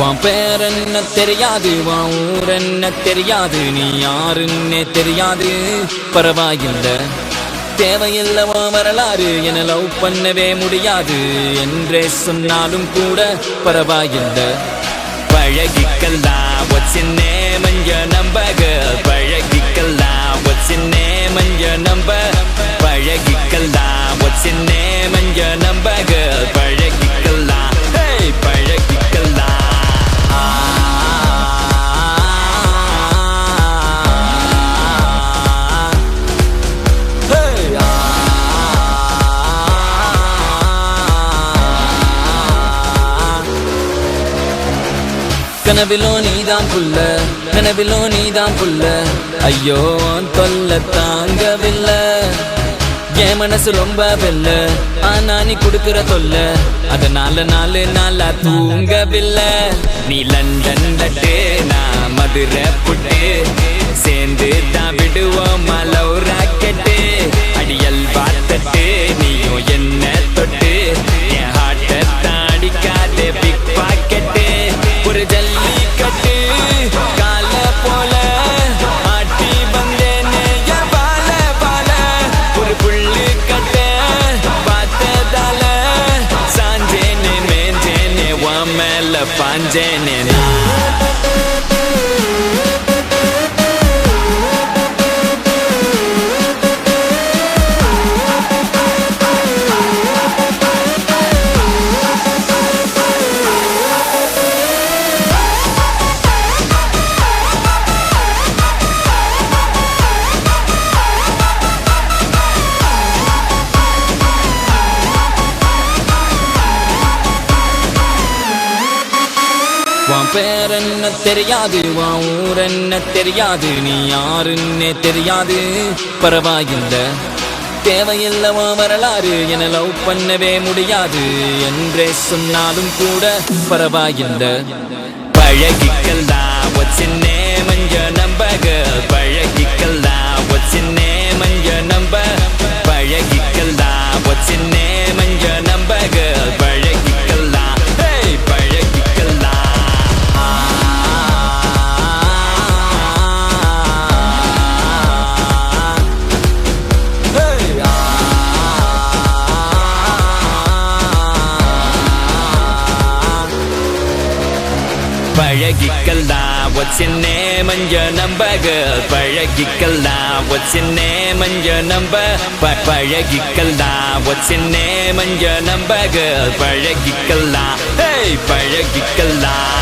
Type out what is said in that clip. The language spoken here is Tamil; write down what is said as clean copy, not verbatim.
உன் பேர் என்ன தெரியாது, உன் ஊர் என்ன தெரியாது, நீ யாருன்னே தெரியாது, பரவாயில்லை. தேவையில்லை உன் வரலாறு, என லவ் பண்ணவே முடியாது என்றே சொன்னாலும் கூட பரவாயில்லை. பழகிக்கலாம், what's your name and your number girl? பழகிக்கலாம், what's your name and your number? பழகிக்கலாம், what's your name and your number girl? பழகிக்கலாம், hey பழகிக்கலாம். கனவிலோ நீதான் புள்ள, கனவிலோ நீதான் புள்ள, ஐயோ தொல்ல தாங்கவில்லை. என் மனசு ரொம்ப வெல்ல, ஆனா நீ கொடுக்கிற தொல்ல, அதனால நாலு நாளா தூங்கவில்லை. நீ லண்டன் லட்டு, நான் மதுரை புட்டு, சேர்ந்து தான் விடுவோம் மலவு ராக்கெட்டு. அடியல் பார்த்தட்டு நீயும் என்ன தொட்டு, என் ஹார்ட்டை தாடிக்காதே பிக் பாக்கெட்டு. ஒரு ஜல்லிக்கட்டு கால போல ஆட்டி வந்தேனே என் பால பால. ஒரு புள்ளு கட்ட பார்த்ததால சாஞ்சேனே மேஞ்சேனே உன் மேல பாஞ்சேனே. உன் பேர் என்ன தெரியாது, உன் ஊர் என்ன தெரியாது, நீ யாருன்னே தெரியாது, பரவாயில்லை. தேவையில்லை உன் வரலாறு, என லவ் பண்ணவே முடியாது என்றே சொன்னாலும் கூட பரவாயில்லை. பழகிக்கலாம், what's your name and your number girl? பழகிக்கலாம், what's your name and your number? பழகிக்கலாம், what's your name and your number girl? பழகிக்கலாம், hey பழகிக்கலாம். பழகிக்கலாம், what's your name and your number girl? பழகிக்கலாம், what's your name and your number? பழகிக்கலாம், what's your name and your number girl? பழகிக்கலாம், hey பழகிக்கலாம்.